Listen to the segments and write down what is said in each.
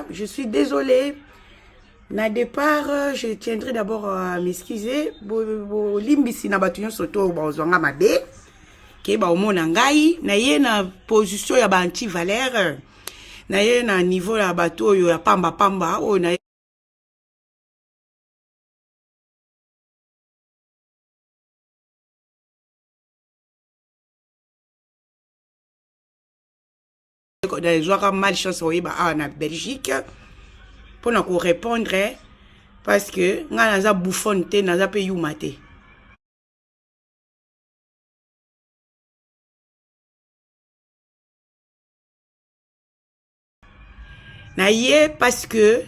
Je suis désolée. Na départ, je tiendrai d'abord à m'excuser. Limbisi na batuño soto bazwanga mabe. Ke ba omona ngai na ye na position ya ba anti-valeur. Na ye na niveau ya bato yo ya pamba pamba o na des joueurs malchance en Belgique pour nous répondre parce que nous avons bouffonté, nous avons payé maté. Parce que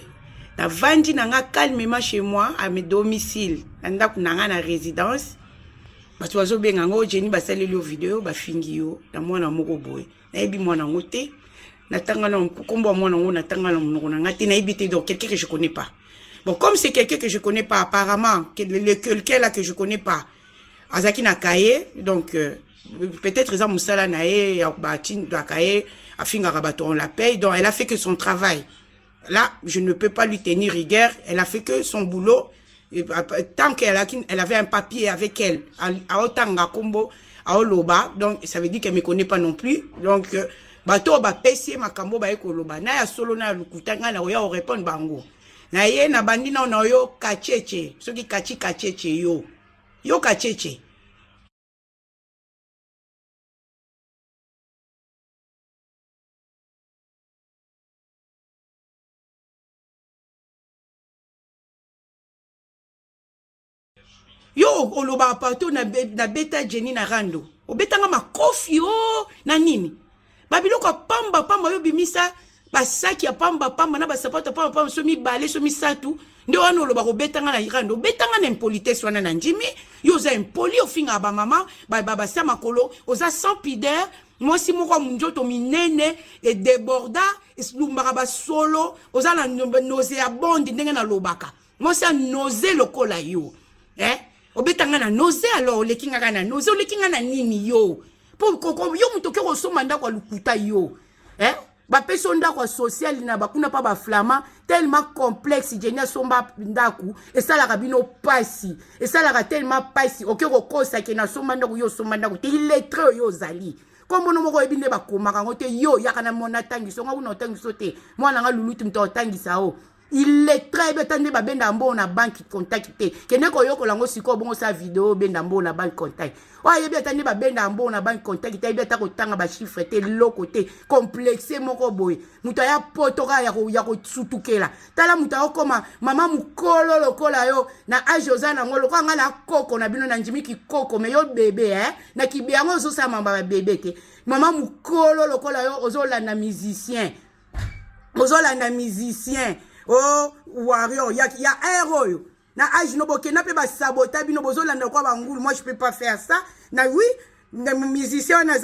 na vandi nanga calmement chez moi à mes domiciles, nanda kunanga na résidence. Parce que wazo benga ngo jeni basali lo vidéo ba fingi yo na mwana moko boy. Na yebi mwana ngote. Natanga na kombo mwana ngo natanga na mnoko na ngati na yebi te donc quelqu'un que je connais pas. Bon, comme c'est quelqu'un que je connais pas apparemment, quelqu'un là que je connais pas. Azaki na kaye donc peut-être ils ont musala na ye ya batin da kaye afinga rabato on la paye donc elle a fait que son travail. Là, je ne peux pas lui tenir rigueur, elle a fait que son boulot. Tant qu'elle avait un papier avec elle, à Otanga Kombo, à Oloba, donc ça veut dire qu'elle ne me connaît pas non plus. Donc, bato ba pesi makambo ba ekoloba na ya solo na lukutanga na oya répondre bango. Na ye na bandi na yo kacheche, soki kacheche yo. Yo kacheche. Yo oloba pato na beta Jenny na rando. Obetanga makofi yo na nini. Babiloko pamba pamba yo bimisa basaki ya pamba pamba na basapato pamba pamba so mi balé so mi satu. Nde wana oloba obetanga na rando. Obetanga na impolitesse wana na njimi. Yo za impoli ofinga ba mama ba sa makolo oza sans pudeur. Moi si moko munjoto minene et déborda lumbaka ba solo oza na nauséabonde ndenge na lobaka. Moi c'est nausée lokola yo. Obetanga na nausée alors lekinga na nausée lekinga na nini yo pour yo mutoke ko soma ndako lukuta yo ba peso ndako social na bakuna pa ba flama tellement complexe jenia somba ndako et ça la rabino pasi et ça la tellement pasi OK ko kosa ke na soma ndako yo soma ndako te illettré yo zali comme no moko ebinde ba komaka ngote yo yakana mona tangiso nga una tangiso te mwana nga lulutu mto tangisa o. Il est très bien tandis ba benda mbo na banque contacté kene ko yoko lango siko bongo sa vidéo benda mbo na banque contact wa yebi tandis ba benda mbo na banque contact ta yebi ta ko tanga ba chiffre te lokote complexe moko boy muta ya potoka ya ko sutukela tala muta okoma mama mukolo lokola yo na ajozana ngolo kwa ngana koko na bino na njimiki koko me yo bébé na kibiango zo sa mamba ba bébé te mama mukolo lokola yo ozola na musicien oh warrior ya héros na age no boke na pe ba sabota bino bozolanda kwa bangulu. Moi je peux pas faire ça na oui na musicien na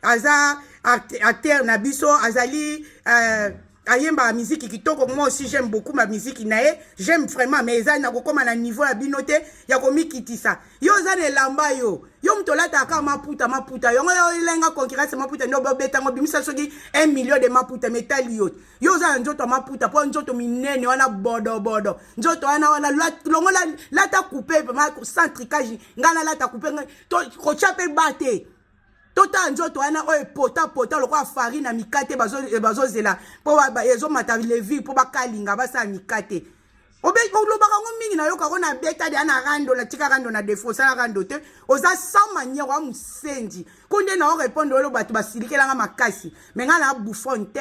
aza acteur na biso azali ayemba musique kitoko. Moi aussi j'aime beaucoup ma musique nae, j'aime vraiment mais ça na kokoma na niveau ya binote ya komikitisa yo za ne lamba yo mtolata aka maputa yo lenga concurrence maputa no bobeta ngo bimisa soki 1 million de maputa metali yo za njoto maputa po njoto minene wana bodo njoto wana longola lata couper ma centricage ngana lata couper to ko chape bate tota njoto wana o pota lokwa farine na mikate bazo zela po ba ezo mata levi po bakalinga basa mikate olobaka ngo mingi na yo kako na beta de ana rando la tika rando na défaut ça rando te oza sans manière wa musendi konde na o répondre lo bato basilikela nga makasi menga na bouffon te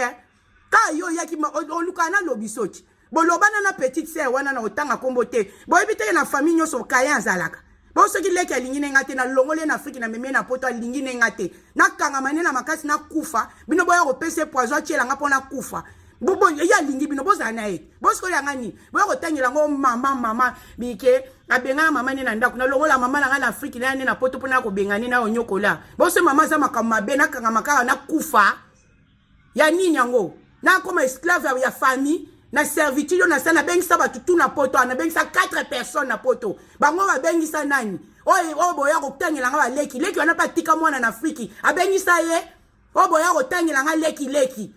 ka yo yaki olukana lobisoti bolobana na petite sœur wana na otanga kombo te boyebite na famille nyoso kaya zalaka. Bon, ce qui est que l'ingine ngate na longole na Afrique na meme na poto l'ingine ngate na kangamane na makasi na kufa bino boya repese poison tiela nga pona kufa bobo ya lingi bino boza na e bosko ya ngani boya kotangela ngo mama bike abenga mama ni na ndako na longola mama na Afrique na poto pona ko bengani na onyokola boso mama za makama be na kangamaka na kufa ya nini yango na koma esclave ya famille na servitude na sana bengisa batutu na poto na bengisa 4 personnes na poto bango ba bengisa nani o boya ko tangela nga leki wana pa tika mwana na Afrique abengisa ye o boya ko tangela nga leki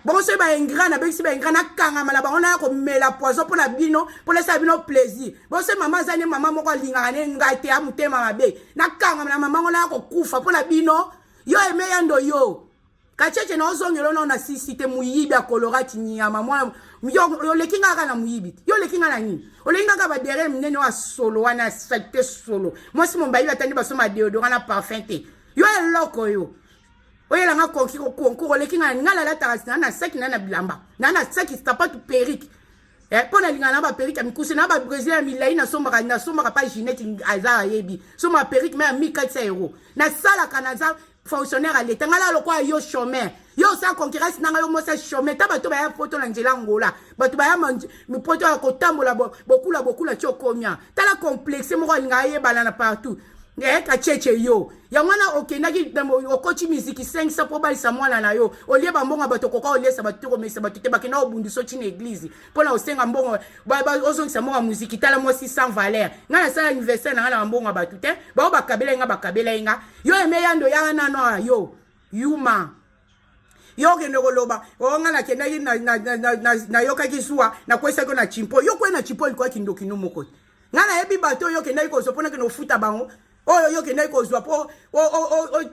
Bon, c'est ba ingrat na bexi ba ingrat na kanga mala ba on a ko mela poison pour la bino pour laisser bino plaisir. Bon, c'est maman zane maman moko linga ne ngate amutema mabe. Na kanga na maman on a ko kufa pour la bino. Yo eme yando yo. Kacheche na ozongelo na sisite muyibi a colorati nyama mwa yo lekinga kana muyibi. Yo lekinga na nini? Olenga ka ba dere mnene wa solo wana site solo. Moi si mon bayi atandi ba soma déodorant na parfum te. Yo eloko yo. Oye la nga konki ko lekinga ngala la tarasina na seki na bilamba. Na seki sta pas tout perruque. Pona linga na ba perruque amikuse na ba brésilien milai na somba pa Ginette azara yebi. Soma perruque mais 1400 €. Na sala kanaza fonctionnaire à l'état ngala lokwa yo chômeur. Yo sa concurrence na yo mo sa chômeur. Ta bato ba ya poto na njela ngola. Bato ba ya mi poto ko tambola beaucoup la chokomia. Ta la complexe mo linga ye balana partout. Kacheche yo ya mwana okendaki okoti musique 500 po balisa mwana na yo olie bambonga bato koka oliesa bato komesa bato te bakenda obundiso tina église pona osenga mbongo ozongisa mbonga musique tala mo 600 valeur ngana sala anniversaire na ngana mbonga bato te ba bakabela inga yo eme yando ya nano yo yuma yo kende koloba ngana kendaki na yoka kisua na kwesa ko na chimpo yo kwena chimpo ilikuwa kindoki no moko ngana ebi bato yo kendaki ko sopona ke no futa bango yo kende ko zwa po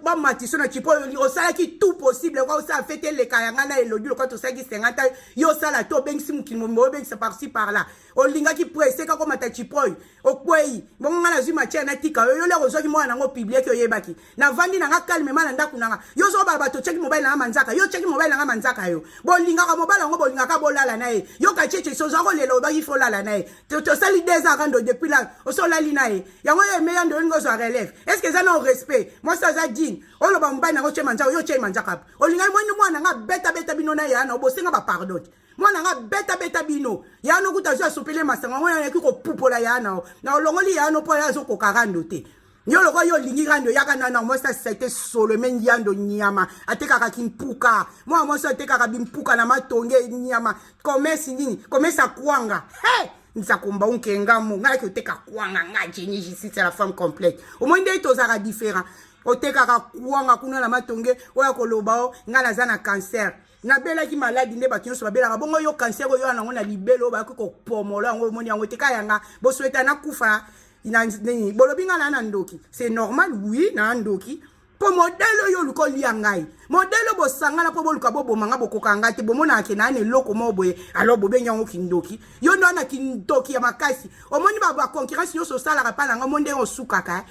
ba matiso na chipo o sala ki tout possible ko sa fete le kayanga na elodi ko to saki 50 yo sala to bengsi mukimo mo bengsi par-ci par là o linga ki presse ka ko mata chipo o kwei bonga na zuma tia na tika yo le ko zwa ki mwana ngo publier ki oyebaki na vandi na nga calme mana ndaku na yo zo ba bato check mobile na manzaka yo check mobile na manzaka yo bo linga ka mobile ngo bo linga ka bolala na e yo ka cheche so zo ko lelo ba ki fo lala na e to sali des ans rando depuis là o so lali na e yango ye meya ndo ngo zo relève. Est-ce que ça n'a respect? Moi ça ça dit. On le bamba na roche manja yo che manja kap. O linga moi na nga beta bino na ya na obosenga ba pardon. Moi na nga beta bino. Ya no kuta zo sopele masanga moi na ki ko pupola ya na. Na longoli ya no po ya zo ko karando te. Yo loko yo lingi rando ya kana na moi ça c'était solo men yando nyama. Ateka ka kimpuka. Moi ça ateka ka bimpuka na matonge nyama. Commerce nini? Commerce kwanga. Hey! Nzakumba unkenga mu ngala ki teka kwanga ngaje ni jisi c'est la femme complète au moins ndé tozaka différent oteka ka kwanga kuna na matonge oya koloba ngala zana cancer na bela ki maladi nde ba kinso babela bongo yo cancer yo na ngona libelo ba ko pomola ngo moni yango teka yanga bo souhaita na kufa ina nini bolobi ngala na ndoki c'est normal oui na ndoki po modelo yo luko liangai modelo bo sangala po boluka bo bomanga bokokanga te bomona ke na ne loko moboye alo bobenya ngo kindoki yo ndo na kindoki ya makasi omoni ba concurrence yo so sala ka nga monde o sukaka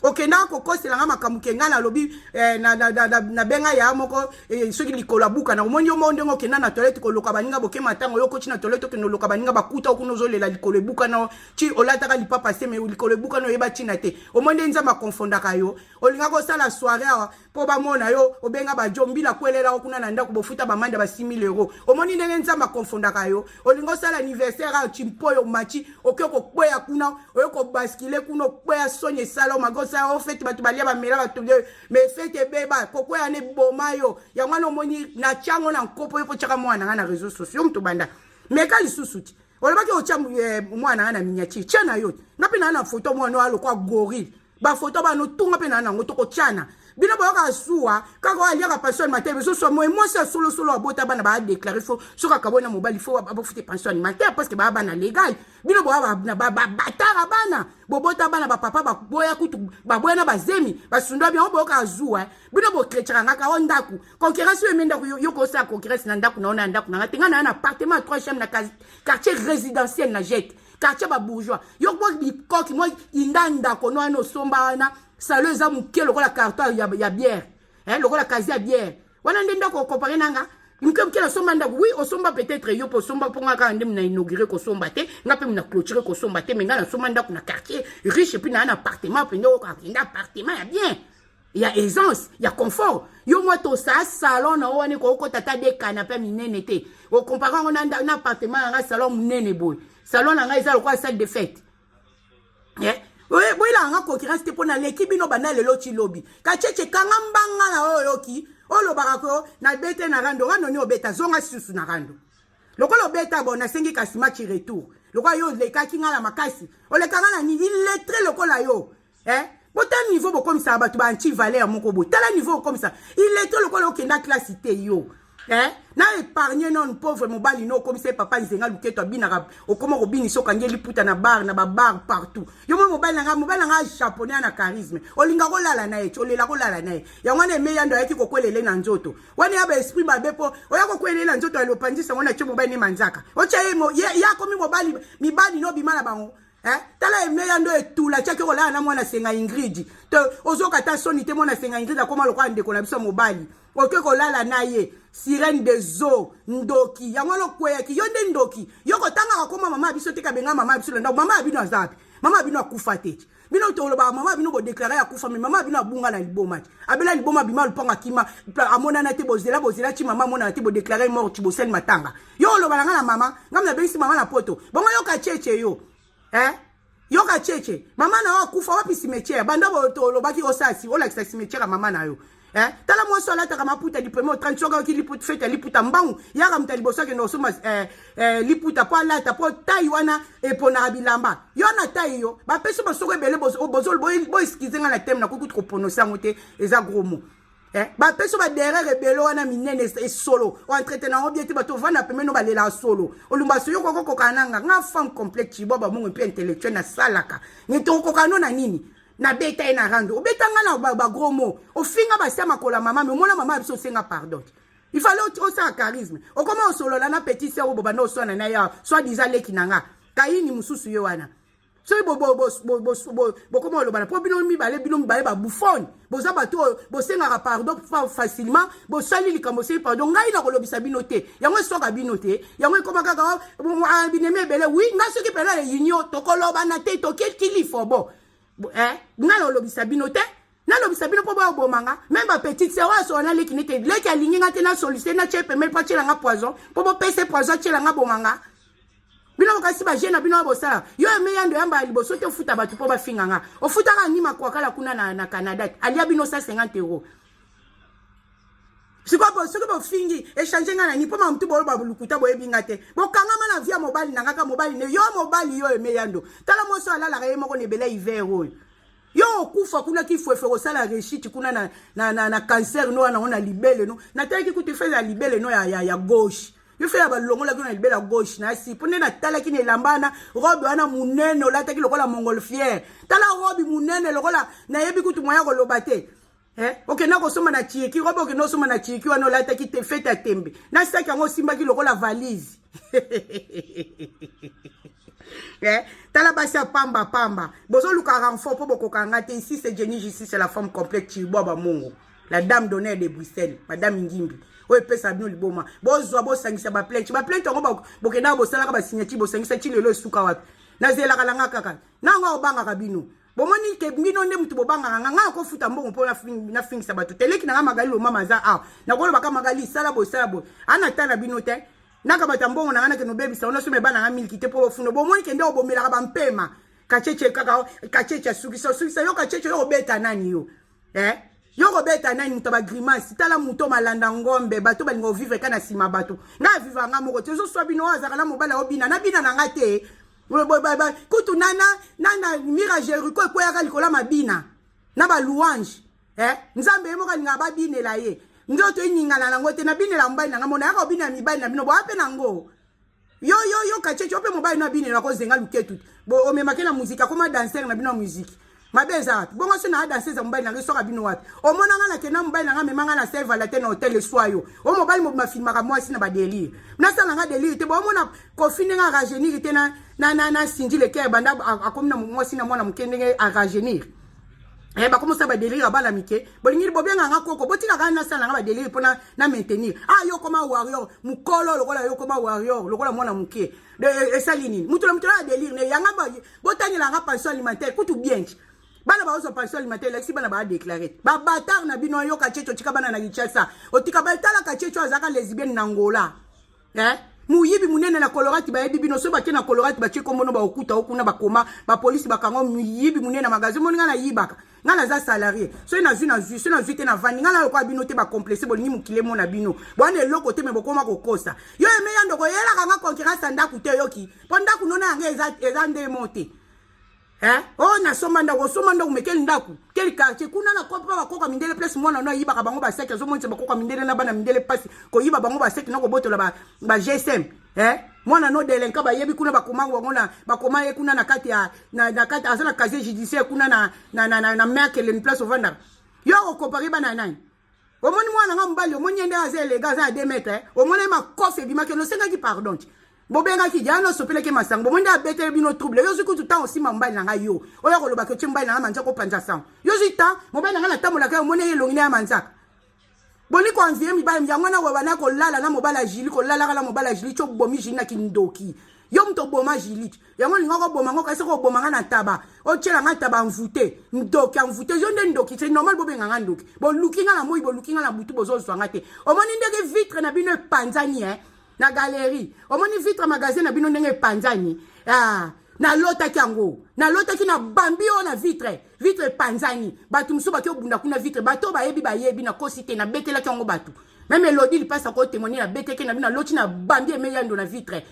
okenda ko kosela nga makamuke ngala lobi na benga ya moko soki likola buka na omoni yo monde ngo kenda na toilette ko loka baninga boke matango yo ko na toilette ko no loka baninga bakuta ko no zolela likolo buka na chi olata ka lipapa se me likolo buka no yeba china te omonde nza ma konfonda kayo olinga ko sala soirée po ba mona yo obenga ba jombi la kwelela ko kuna na ndako bofuta ba manda ba 6000 €. Omoni ndenge nza ma konfonda kayo olinga sala anniversaire a chimpo yo machi okeko kweya kuna oyeko baskile kuno kweya sonye sala mago ça au fait batu balia ba mela batu mais fete beba kweya ne bomayo ya mwana omoni na chango na nkopo yo po chaka mwana na réseaux sociaux mtu banda meka lisusuti olobaki ocha mwana na minyati chana yote ngapi na photo mwana alo kwa gorille ba photo ba no tunga pe na ngo toko chana bino boka suwa kako alia ka pension alimentaire so so moi ça solo abota bana ba déclarer fo so ka kabona mobile fo ba futi pension alimentaire parce que ba bana légal bino boka ba batara bana bobota bana ba papa ba boya kutu ba boya na bazemi ba sundwa bien boka zuwa bino bo kletchera ngaka ondaku concurrence yo menda yo ko sa concurrence na ndaku na ndaku na ngatenga na appartement 3 chambres na quartier résidentiel na jet quartier ba bourgeois yo ko bikoki moi indanda ko no ano somba na salo za muke lokola carton ya bière lokola kazi ya bière wana ndenda ko comparer nanga mke la somba ndako oui osomba peut-être yo po somba ponga ka ndem na inaugurer ko somba te ngape na clôturer ko somba te menga na somba ndako na quartier riche puis na un appartement pendo ka appartement ya bien il y a aisance il y a confort yo moi to sa salon na wani ko tata de canapé minene te o comparer on na appartement na salon minene boy salon na nga isa ko salle de fête oui, la nga concurrence te pona l'équipe no bana lelo ti lobby. Ka cheche kanga mbanga na oyoki, olo barako na bete na rando, rando ni obeta zonga susu na rando. Loko lo beta bon na sengi kasi match retour. Loko yo le ka kinga la makasi. O le kanga na ni illettré loko la yo. Bota niveau bo comme ça ba tu ba anti valeur moko bo. Tala niveau comme ça. Illettré loko lo kenda classe te yo. na épargner non pauvre mobali no comme c'est papa nzenga luketo abina o comment robini so kangeli puta na bar partout yo mo mobali nga japonais na charisme olinga ko lala na ye olela ko lala na ye ya ngwana me yando yaki kokwelele na nzoto wani aba esprit babepo oya kokwelele na nzoto alo pandisa ngona che mobali ni manzaka ocha ya komi mobali mibali no bimala bango tala emeya ndo etula tiaki kolala na mwana senga Ingrid to ozoka ta soni te mwana senga Ingrid akoma lokwa ndeko na biso mobali oke kolala na ye sirène des eaux ndoki yango lokweyaki yo nde ndoki yo kotanga akoma mama biso te kabenga mama biso ndo mama bino azapi mama bino akufa te bino toloba mama bino bo déclarer akufa mais mama bino abunga na liboma abela liboma bima luponga kima amona na te bozela chi mama mona te bo déclarer mort ti bo sel matanga yo loba na mama ngamna bisi mama na poto bongo yo ka cheche yo yoka cheche mama na wakufa wapi cimetière banda bo lobaki osasi olakisa cimetière mama na yo tala mo so la ta maputa di premier 30 soka ki liputa fete liputa mbangu yaka mtali bosoke no soma liputa po lata po tai wana epona bilamba yo na tai yo ba peso bosoko ebele bozol bo eskizenga na tem na kuku ko prononcer ngote eza gros mot ba peso ba derrière rebelo wana minene e solo o entretenant obieti bato vana pemeno balela solo olumba so yoko kokananga nga femme complexe boba mungu pe intellectuel na salaka ni to kokano na nini na beta ina rando obetanga na ba gros mot o finga ba sia makola mama mais mona mama biso senga pardon il fallait aussi un charisme o comment solo la na petit sœur boba no so na ya soit disant leki nanga kaini mususu yo wana so comment le bana po bino mi bale ba bouffon boza bato bosenga pardon facilement bo sali likambo se pardon ngai na kolobisa binote yango soka binote yango koma kaka bineme bele oui na soki pela le union to koloba na te to kili fobo na lobisa binote na lobisa bino po ba bomanga même ba petite sœur so na lekinete leki alingi ngate na solution na chepe mais pas chela nga poison po bo pese poison chela nga bomanga bino kasi ba jena bino bosala yo emeyando yamba liboso te futa batu po ba finganga o futa ka nima kwa kala kuna na Canada alia bino 150 €. Siko bo fingi échanger ngana ni po ma mtu bo ba lukuta bo ebinga te bo kanga mana via mobile nanga ka mobile ne yo mobile yo emeyando tala moso ala la remo ko ne bela hiver oyo yo kufa kuna kifo efero sala rechiti kuna na cancer no na libele no na taki kuti feza libele no ya gauche yo fela ba longola kuna libele ya gauche na si pone na tala kini lambana robe wana munene la taki lokola montgolfière tala robe munene lokola na yebi kutu moya ko lobate ok na ko soma na chieki robe ok no soma na chieki wana la taki te fete tembe na saki yango simba ki lokola valise tala basi pamba bozo luka renfort po boko kangate ici c'est Jenny Justice c'est la femme complète Chiboba Mungu la dame d'honneur de Bruxelles madame Ngimbi oye pesa bino liboma bozwa bosangisa ba plainte ngo bokenda bosala ba signature bosangisa chi lelo suka wapi nazela kalanga kaka nanga obanga kabino bomoni ke bino nde mutu bobanga nga ko futa mbongo po na fingisa batu teleki na magali lo mama za na kolo baka magali sala bo ana tana bino te naka batambongo na ngana ke no baby sa ona so me bana nga miliki te po funo bomoni ke nde obomela ka bampema kacheche kaka kacheche sukisa yo kacheche yo beta nani yo yo beta nani muto ba grimace tala muto malanda ngombe bato balingo vivre kana sima bato na vivre nga moko te zo so bino azaka na mobala obina na bina na ngate kutu nana mirage ruko ko ya kalikola mabina na ba louange nzambe mo kalinga ba binela ye ndoto inyingala na ngote na binela mbali na ngamona yaka obina mibali na bino bo ape nango yo kacheche ope mobali na binela ko zenga luketu bo omemake na muzika koma danser na bino muziki mabeza bongo so na danser za mobali na resoka bino wapi omona nga na kena mobali na memanga na serve la te na hotel le soyo o mobali mo mafilmaka mwasi na ba délire na sala nga délire te bo omona kofine nga rajeunir te na sinji le cœur banda akomi na mwasi na mwana mukende a rajeunir ba commence ba délire ba la mike bolingi bobenga nga koko botika kana sala nga ba délire pona na maintenir yo koma warrior mukolo lokola yo koma warrior lokola mwana muke de salini mutu la délire ne yanga ba botani la nga pension alimentaire kutu bien bana ba oso pension alimentaire lexi bana ba déclarer ba batar na bino yo kachecho tika bana na gichasa otika ba tala kachecho azaka lesbienne na Angola muyibi munene na Colorado ba yebi bino so ba kena Colorado ba chiko mono ba okuta okuna ba koma ba police ba kango muyibi munene na magasin moninga na yibaka ngala za salarié so na vite na vani ngala ko bino te ba complexer bolingi mukile mona bino bwana eloko te me bokoma kokosa yo emeya ndoko yela kanga concurrence ndaku te yoki ponda kunona anga eza nde monte Oh na somanda umekeli ndaku quel quartier kuna na kopa bakoka mindele place mwana no yiba ka bango ba sek zo monte bakoka mindele na bana mindele passe ko yiba bango ba sek na ko botola ba GSM mwana no delenka ba yebi kuna bakomango bango na bakoma ye kuna na kati ya na kati azana casier judiciaire kuna na merkel en place ovanda yo ko comparer bana nani omoni mwana ngambali omoni ende azele gaza 2 mètres omoni ma kofe bimake no senga ki pardon bobenga ki jano sopele ke masango bomonde abetele bino trouble yo ziku tuta osima mbali na yo oya koloba ke chimba na manja ko panja sang yo zita mobena ngana tamola ka omoni elongine ya manzaka boni ko anvie mi ba yango na wabana ko lala na mobala jili ko lala kala mobala jili cho bomi jili na kindoki yo mto boma jili yango linga ko boma ngo ka se ko boma ngana taba o chela ngana taba mvute ndoki mvute yo nde ndoki c'est normal bobenga ngana ndoki bo lookinga na moi bo lookinga na butu bozo zwanga te omoni ndenge vitre na bino panzani na galerie omoni vitre magasin na bino ndenge panzani na lota kiango na lota ki na bambio na vitre panzani batu muso ba ki obunda kuna vitre bato ba yebi na kosite na betela kiango batu même Elodie il passe à côté témoigner na beteke na bina loti na bambie meyando na vitre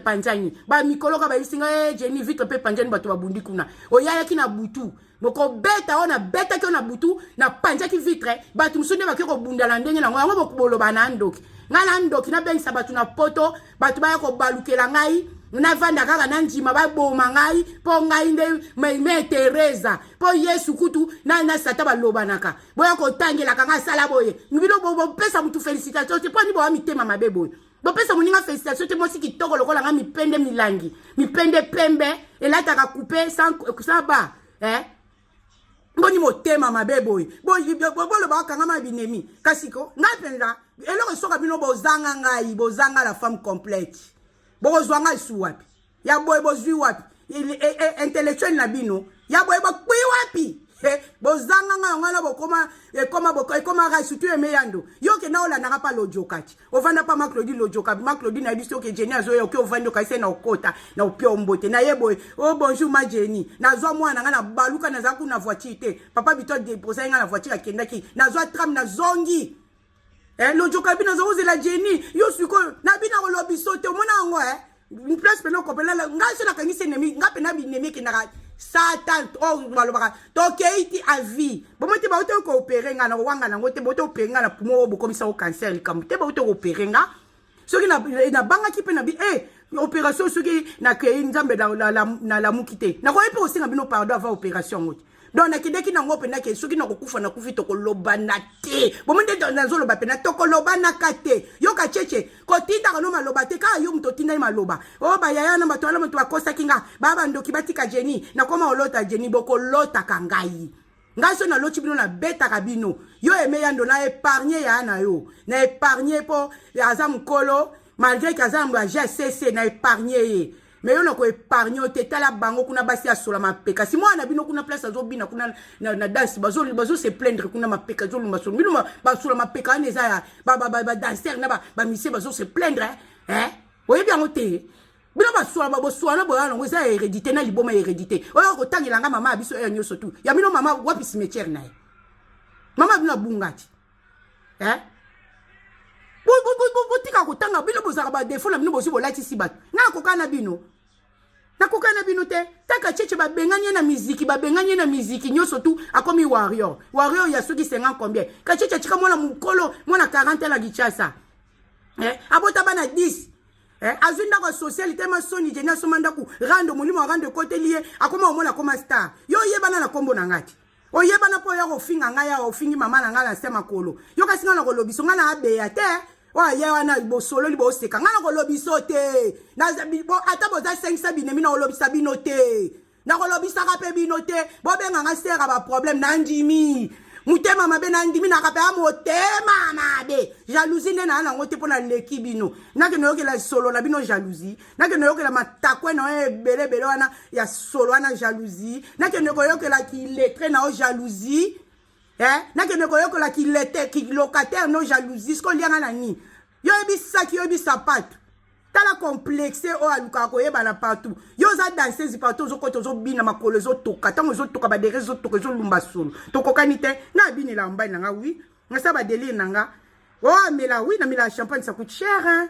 panzani ba mikolo ka ba isinga Jenny vitre pe panzani batu babundi kuna oyaya ki na butu boko beta ona beta ki na butu na panzaki vitre batu muso ne ba ki obunda la ndenge na ngo bokubolo ba ndoki ngala ndoki na bengisa batu na poto batu ba ko balukela ngai na vanda kaka na njima ba boma ngai po ngai nde me Teresa po Yesu kutu na sata ba lobanaka boya ko tangela kanga sala boye ngibilo bo pesa mutu félicitations te po ni bo amitema mabe boye bo pesa muninga félicitations te mo siki toko lokola nga mipende milangi mipende pembe elata ka couper sans ba boni motema mabe boye bo lo ba kanga mabinemi kasiko ngapenza eloko soka bino bozanga ngai bozanga la femme complète bozwanga isu wapi ya boye bozwi wapi intellectuel na bino ya boye bakwi wapi bozanga ngai ngala bokoma ekoma ga sutu emeyando yoke na ola na pa lojokati ovanda pa Maclodi lojokati Maclodi na biso ke Jenny azoya oke ovanda kaise na okota na opio mbote na yeboye oh bonjour ma Jenny na zwa mwana ngana baluka na zaku na voiture te papa bito déposer ngana voiture akendaki na zwa tram na zongi lojoka bina zo la Jenny yo suko na bina ko lobiso te mona ngo une place peno ko pela nga se la kangise nemi nga pena binemi ki na satan balobaka to keiti a vie bomoti ba oto ko opérer nga na wanga na ngote boto opérer nga na pumo bo comme ça au cancer likamute ba oto opérer nga soki na banga ki pena bi opération soki na kei nzambe na la mukite na ko epe osinga bino pardon avant opération ngoti donc nakideki na ngope na ke soki na kokufa na kufi to kolobana te bomonde na zolo ba pena to kolobana kate yo ka cheche ko tinda ko no maloba te ka yo mto tinda maloba o ba yaya na batwala mtu akosa kinga baba ndoki batika Jenny na koma olota Jenny boko lota kangai ngaso na loti bino na beta kabino yo emeyando na épargner ya na yo na épargner po azam kolo malgré que azam ba GCC na épargner mais yo nako épargner o tetala bango kuna basi asola mapeka si mwana bino kuna place azobina kuna na danse bazo se plaindre kuna mapeka zo lumba so bino basola mapeka aneza ya ba danser na ba mise bazo se plaindre oye bien ote bino basola babosola boya ngo za hérédité na liboma hérédité oyo ko tangilanga mama biso enyo surtout ya bino mama wapi cimetière na mama bino bungati botika kotanga bino bozaka ba défaut na bino bosi bolati si bato na kokana bino te taka cheche babenganye na miziki nyoso tu akomi warrior ya soki 50 combien ka cheche chika mwana mukolo mwana 40 la gichasa abota bana 10 azunda ko socialité ma soni Jenny somanda ku rando mulimo rando côté lié akoma omona koma star yo yebana na kombo na ngati oyebana po ya ko finga ngaya o fingi mama na ngala sema kolo yo kasinga na ko lobiso ngana abeya te wa ye wana bosolo libo seka ngana ko lobiso te na bo ata boza 500 binemi na lobisa bino te na ko lobisa ka pe bino te bo benga nga sera ba problème na ndimi mutema mabe na ndimi na kape amotema mabe jalousie nena na ngote pona leki bino na ke no yokela solo na bino jalousie na ke no yokela matakwe na bele wana ya solo wana jalousie na ke no yokela ki lettre na o jalousie na ke no yokela ki lettre ki locataire no jalousie sko lianga na ni yo ebi saki yo ebi sapato tala complexe o aluka ko yeba na partout yo za danser partout zo koto zo bina makolo zo toka tango zo toka ba deré zo toka zo lumba solo to kokanite na bini la mbai nanga oui ngasa ba délire nanga oh mais là oui na mila champagne ça coûte cher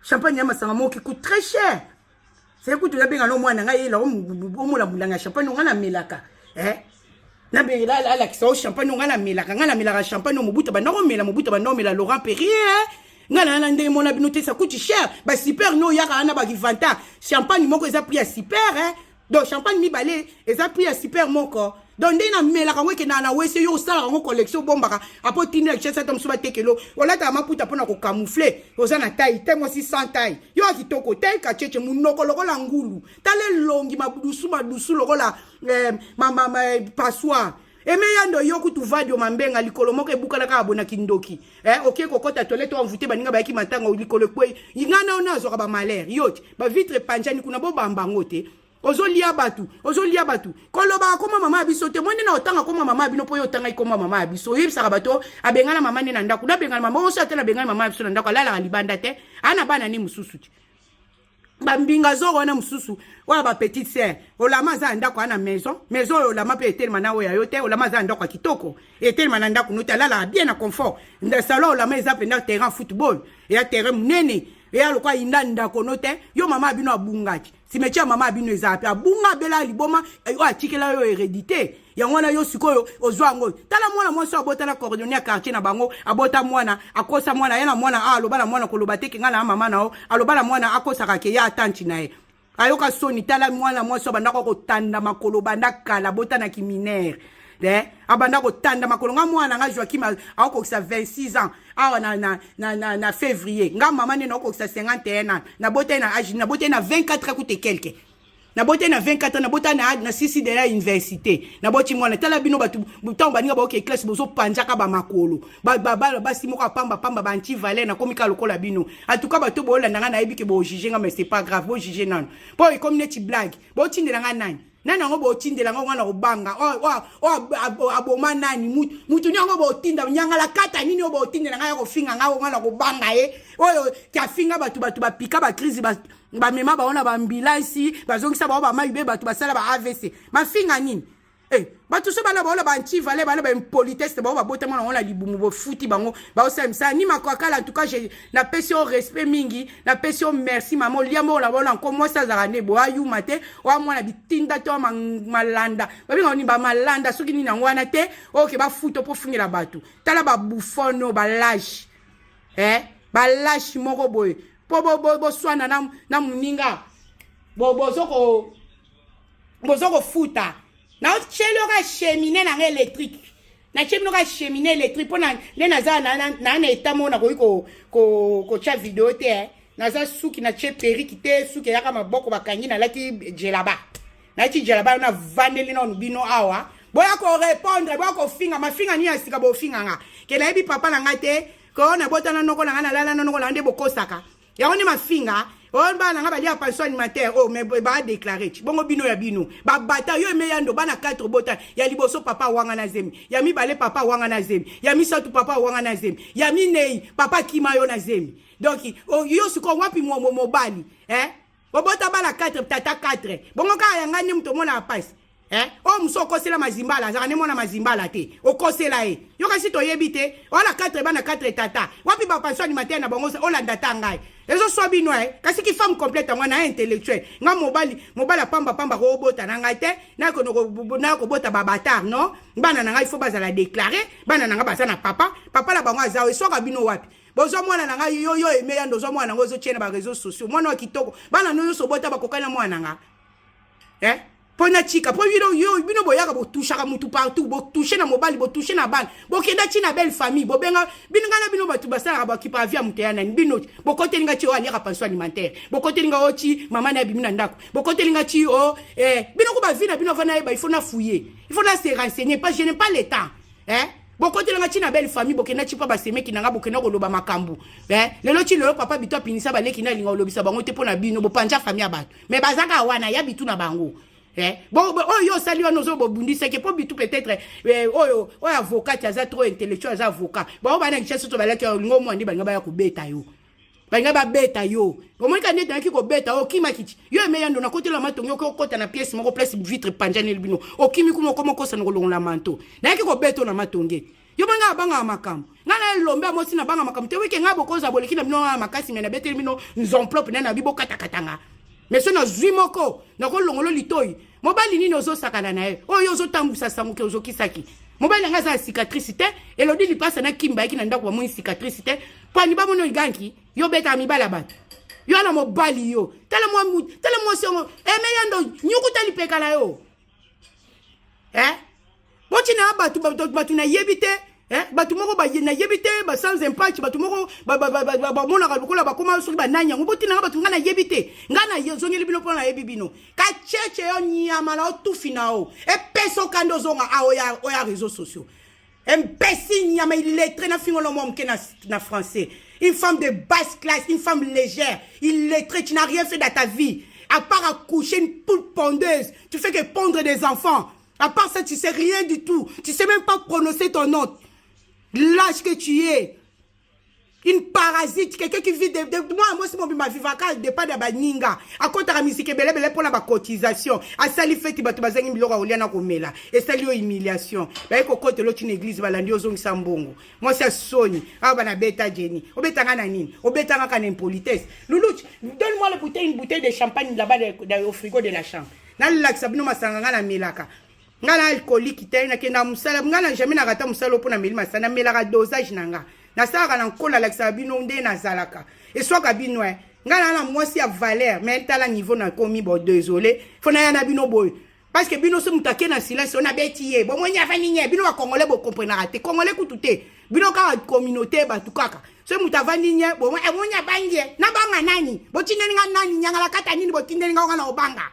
champagne ya masanga mo qui coûte très cher c'est que tu l'as bien en moins n'a il a au moulin champagne on a melaka na be la qui so champagne on a melaka champagne au mobuta ba non mais la mobuta ba non mais la Laurent Perrier ngana na ndenge mona bino te ça coûte cher ba super no yaka ana ba vanta champagne moko eza prix à super donc champagne mi balé eza prix à super moko donc ndena melaka ngwe ke na wese yo sala ngo collection bombaka apo tini ak chesa tom suba tekelo wala ta maputa pona ko camoufler oza na taille te mo si sans taille yo akitoko taille ka cheche munoko lokola ngulu tale longi madusu lokola mama passoir emeyando yo kutu vadio mambenga likolo moko ebukala ka abona kindoki OK kokota toilette envoûté baninga bayaki matanga likolo kwe ingana ona azoka ba malheur yoti ba vitre panjani kuna bo bambango te ozolia batu koloba koma mama abiso te mwende na otanga koma mama abino po yo otanga ikoma mama abiso yebisaka bato abengana mama ne na ndako na bengana mama oso atela bengana mama abiso na ndako alala libanda te ana bana ni mususu ti bambinga zoro na mususu wala ba petite sœur olama za ndako ana maison olama pe etelma na oya yo te olama za ndako kitoko etelma na ndako no talala bien na confort nda salon olama eza penda terrain football ya terrain munene ya lokwa inda ndako no te yo mama abino abungaki simetia mama abino ezapi abunga bela liboma yo atikela yo hérédité yango na yo sikoyo ozwango tala mwana mwasi abota na cordonnier quartier na bango abota mwana akosa mwana yana mwana aloba na mwana koloba te kinga na mama nao aloba na mwana akosa kake ya atanti nae ayoka soni tala mwana mwasi bandako kotanda makolo bandakala bota na kiminaire abanda kotanda makolo nga mwana nga Joachim akokisa 26 ans awa na février nga mama ne nakokisa 51 ans na bote na âge na bote na 24 ans coûte quelque na bote na 24 ans na bote na sisi de la université na boti mwana tala bino batu butango baninga ba ok classe bozo panjaka ba makolo ba simo ka pamba ba anti valet na komika lokola bino en tout cas bato bolanda nga na yebi ke bo juger nga mais c'est pas grave bo juger nan po comme neti blague bo tindela nga nani nana ngo bo tindela ngo ngana obanga aboma nani mutu nyango bo tinda nyanga la kata nini bo tindela nga ko finga nga ngana ko banga oyo ka finga batu ba pika ba crise ba mema ba ona ba ambulance bazongisa ba mayibe batu basala ba AVC ma finga nini batu so bana ba ona ba anti valet bana ba impolitesse ba bota mona ona libumu bo futi bango ba osemsa ni makwakala en tout cas j'ai na passion respect mingi na passion merci maman liambo la bona ko moi ça zarane bo ayu mate wa mwana bitinda to malanda ba binga ni ba malanda soki ni ngwana te OK ba futo po fungela batu tala ba bufono ba lâche ba lâche moko boy po bo swana na muninga bozoko futa na chelo ka cheminée na électrique na chemino ka cheminée électrique pona le naza na état mona ko cha vidéo te naza suki na che periki te suki yaka maboko bakangi na lati jelaba na vandeli na bino awa boya ko répondre boya ko finga mafinga ni asika bo finga nga ke na yebi papa na ngate ko na botana noko na ngana lala noko na nde bokosaka ya oni mafinga on ba na ngaba dia pension alimentaire mais ba déclarer bongo bino ya bino ba bata yo meyando bana 4 bota ya liboso papa wanga na zemi ya mibale papa wanga na zemi ya misatu papa wanga na zemi ya minei papa kimayo na zemi donc yo suko wapi mobali bobota bana 4 tata 4 bongo ka yanga ni mto mona passe o muso kosela mazimbala za ne mona mazimbala te o kosela yo kasi to yebite wala 4 bana 4 tata wapi ba pension alimentaire na bongo olanda tangai ezo sobi no kasi ki femme complète ngwana intellectuel nga mobali pamba ko bota na ngai te na ko bota babatar no bana na ngai faut bazala déclarer bana na nga bazana papa la bango azawe soka bino wapi bozo mwana na ngai yo emeya ndozo mwana ngozo tiena ba réseaux sociaux mwana kitoko bana no so bota bakokana mwana nga pona chika po bino boyaka bo touchaka mutu partout bo toucher na mobali bo toucher na bal bo kenda tina belle famille bo benga bino ngana bino batu basala ba kipa via muteyana bino bo kote linga chi o ali ka pension alimentaire bo kote linga ochi mama na bimina ndako bo kote linga chi bino ko ba vina bino vana il faut na fouiller il faut na se renseigner pas je n'ai pas le temps bo kote linga chi na belle famille bo kenda chi pa ba seme kinanga bo kenda ko loba makambu lelo chi lelo papa bito pinisa ba leki na linga olobisa bango te pona bino bo panja famille abatu mais bazaka wana ya bitu na bango bon yo sali wa nozo bobundisa ke po bitu peut-être oyo avocat aza trop intellectuel aza avocat bon ba na kicha soto balaki ngo mwandi banga ba ya kubeta yo banga ba beta yo bomoni ka ndeta ki ko beta o kima kiti yo emeya ndo na kote la matongo ko kota na pièce moko place vitre panjane libino o kimi kuma komo kosa ngolongo la manto na ki ko beto na matonge yo banga makambo ngana lombe mosi na banga makambo te wike ngabo koza boleki na bino makasi mena betel bino nzomplop na bibo kata katanga mais so na zwi moko na ko longolo litoi mobali nini ozo sakana na ye oyo ozo tambusa sango ke ozo kisaki mobali nga za cicatrice te elodi li pasa na kimba yaki na ndako ba mo cicatrice te pani ba mono ganki yo beta mi bala bat yo na mobali yo tala mo songo meyando nyuku tali pekala yo boti na batu na yebite batu moko ba na yebite ba sans impact batu moko ba mona ka lokola ba koma so ba nanya ngoboti na batu ngana yebite ngana yezongeli bino pona yebibino ka cheche yo nyama la tu finao peso kando zonga oya réseaux sociaux imbécile nyama illettré na fingolo mom ke na français une femme de basse classe une femme légère illettrée tu n'as rien fait dans ta vie à part accoucher une poule pondeuse tu fais que pondre des enfants à part ça tu sais rien du tout tu sais même pas prononcer ton nom. L'âge que tu es, une parasite, quelqu'un qui vit de moi c'est mon ma vivaka de pas de baninga à compte la musique belé pour la cotisation à sali fête batu bazangi biloko oliana komela et sali humiliation ba ko côté l'autre une église balandi ozongi sambongo moi c'est Sony ah bana beta Jenny obetanga na nini obetanga kana impolitesse Loulouch donne-moi une bouteille de champagne là-bas au frigo de la chambre na l'axe bino masanga na melaka ngana alcoolique te na kenda musala ngana jamais na rata musala pona melima sana melaka dosage nanga na sala na nkola laksa bino nde na zalaka et soit ka bino ngana na mwasi ya valeur mais tala niveau na komi bo désolé fona ya na bino boy parce que bino se mutake na silence on a betiye bo monya fani nye bino wa congolais bo comprendre te congolais kutute bino ka communauté ba tukaka se mutavani nye bo monya bangie na banga nani bo tineni nani nyanga la kata nini bo tineni ngana obanga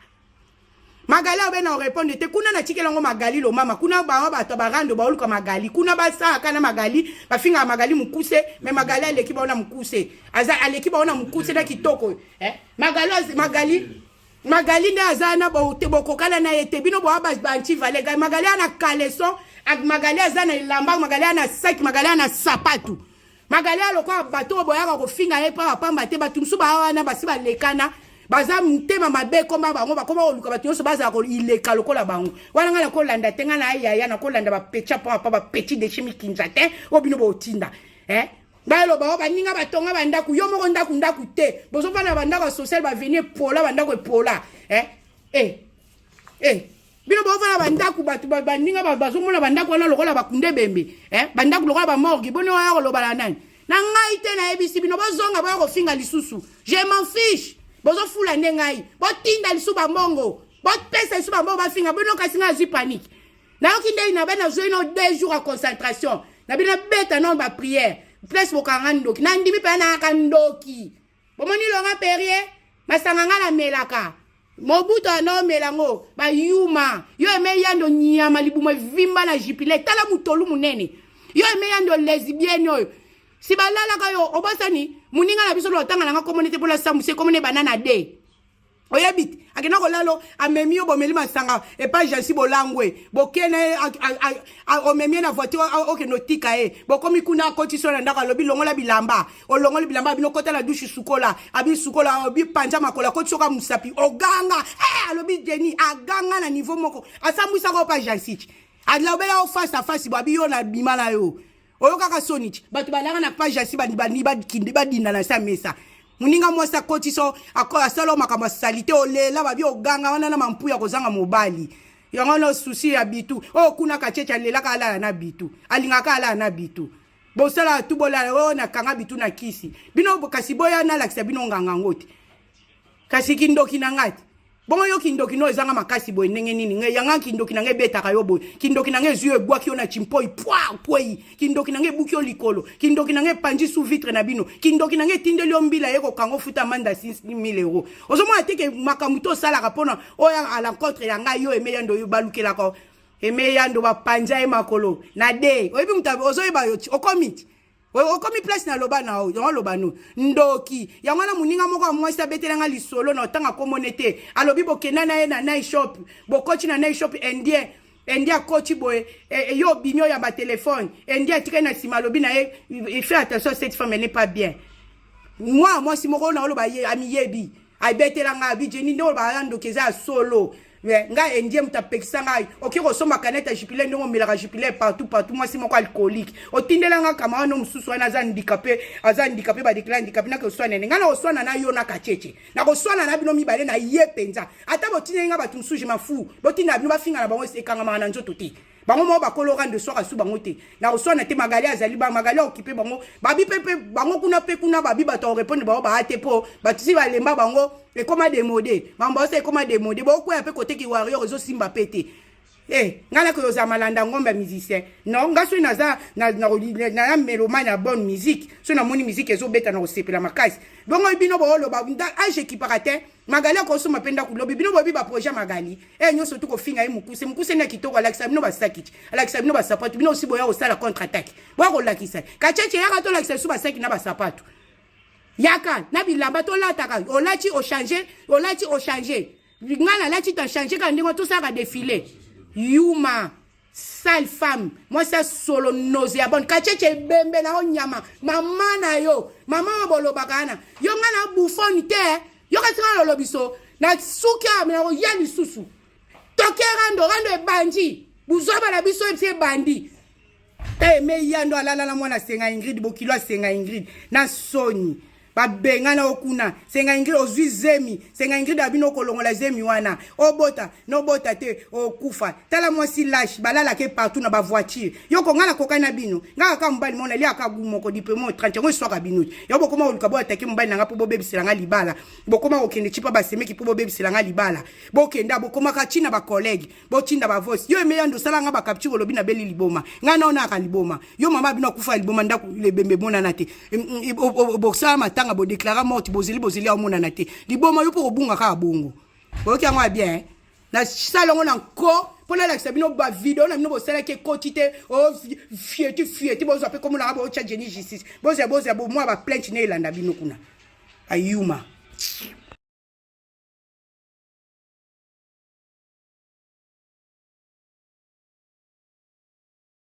Magali obena répondre te kuna na tikelango Magali lo mama kuna ba barando ba oluka Magali kuna ba sa kana Magali ba finga Magali mukuse mais Magali aleki ba ona mukuse aza aleki ba ona mukuse na kitoko Magali nda azana ba te bokokala na yete bino bo ba banchi valega Magali ana caleçon ak Magali azana lamba Magali ana sac Magali ana sapatu Magali aloko bato boyaka ko finga e pa pamba te batumsu ba wana basiba lekana baza mutema mabe koma bango bakoma oluka batu so baza ko ileka lokola bango wana ngala ko landa tenga na ya na ko landa ba pecha pa petit de chimique kinzate obino bo tinda ba lo ba ninga batonga banda ku yo moko ndaku te bozo bana banda ko social ba venir pola banda ko pola bino bo bana banda ku batu ba ninga bazo mona banda ko na lokola bakunde bembe banda ku lokola ba morgi bono ya ko lo bala nani na ngai te na ebisi bino bazonga ba ko finga lisusu je m'en fiche bozo fula nengai bo tinda lisuba mongo bo pesa lisuba mongo ba finga bono kasinga zi panique na okinde ina bana zo ino 2 jours à concentration na bina beta non ba prière place bo kangandoki na ndimi pa na kandoki bo moni longa perrier masanga ngala melaka mobuto no melango ba yuma yo emeyando nyama libuma vimba na jipile tala mutolu munene yo emeyando lesbienne yo si balala kayo obasani muninga na biso lo tanga na communauté pour la samuse commune banana de oyabit akena ko lalo amemi obomeli masanga e pa jansi bolangwe bokene omemi na voiture okenotika bokomi kuna kotiso na ndaka lobi longola bilamba olongola bilamba bino kota la douche sukola abi sukola obi panja makola kotisoka musapi oganga alobi Jenny aganga na niveau moko asambwisa ko pa jansi adlobela o face à face babi yo na bimala yo oyo kaka sonich batu balanga na page asi kindi badinda na sa mesa muninga mwasa kotiso akola salo makamba salite olela babi oganga wana na mampuya kozanga mobali yango no souci ya bitu kuna kachecha lela kala na bitu alinga kala na bitu bosala tubola na kanga bitu na kisi bino kasi boya na lakisa bino nganga ngoti kasi kindoki na ngati bongo yo kindoki no ezanga makasi boy ndenge nini nge yanga kindoki nange beta kayo boy kindoki nange zuye bwaki ona chimpoi poi kindoki nange bukyo likolo kindoki nange panji sous vitre na bino kindoki nange tindeli ombila yeko kango futa manda 6000 euros ozomo ateke makamuto sala kapona oya à l'encontre yanga yo emeyando yo balukela ko emeyando ba panja e makolo na de oyebi mutabe ozoyeba yo okomiti okomi place na loba na o yango loba no ndoki yango na muninga moko mwasi abetelanga lisolo na otanga komonete alobi bokena na ye na night shop bokoti na night shop endia koti boy yo binyo ya ba téléphone endia tika na sima lobi na ye il fait attention cette femme elle n'est pas bien moi si moko na loba ye ami yebi abetelanga abi Jenny ndo ba ndo keza solo nga endie mutapekisa ngai oki kosomba canette jupiler ndongo melaka jupiler partout moi si moko alcoolique otindela nga kama wana mususu wana aza handicapé ba déclare handicapé na ko swana nga na oswana na yo na kacheche na ko swana na bino mibale na ye penza ata botindela nga batu mususu mafu botinda bino bafinga na bango ekanga mana nzoto te bango mo bakolora de soir asu bango te na oswana te magali azali ba magali occupé bango babi pepe bango kuna babi bato répondre bango ba ate po batusi balemba bango et comment démodé mambo c'est comment démodé beaucoup un peu côté qui warrior rezo simba pété ngana ko yoza malanda ngomba musicien non ngaso na mélomane na bonne musique so na moni musique ezo beta na osepela makasi bongo bino bo lo ba age qui parate magali ko so mapenda ku lobi bino bobi ba projet magali nyoso tu ko finga mukuse na kitoko alakisa bino ba sakiti alakisa bino ba sapatu bino aussi boya osala contre attaque bo ko lakisa kacheche ya to lakisa su ba sakiti na ba sapatu yaka na bilamba to lataka olati o changer ngana lati to changer quand ndingo tout ça va défiler yuma sale femme moi ça solo nauséabonde kacheche bembe na onyama mama na yo mama bolobakana yo ngana bouffon te yo katina lolobiso na suka na ya lisusu tokera rando e bandi buzoba na biso e bandi me yando alala na mwana senga Ingrid bokilo senga Ingrid na soni babenga na okuna senga Ingrid ozwi zemi senga Ingrid abino kolongola zemi wana obota no bota te okufa tala mwasi lâche balala ke partout na ba voiture yoko ngana kokana bino ngaka ka mbali mona lia ka gumoko dipemo 30 ngo soka bino yo bokoma olukabo atake mbali nanga po bobebisela nga libala bokoma okende chipa basemeki po bobebisela nga libala bokenda bokoma ka china ba collègue botinda ba voice yo emeyando sala nga ba capture lobi na beli liboma ngana ona ka liboma yo mama bino kufa liboma ndaku lebembe mona nate boksa matanga bo déclarer mort bozeli amona na te liboma yo po obunga ka bongo boki yango bien na salongo na ko pona la sabino ba video na bino bosala ke kotite o fieti bozo pe comme na ba cha Jenny justice bozo moi ba plainte ne landa bino kuna ayuma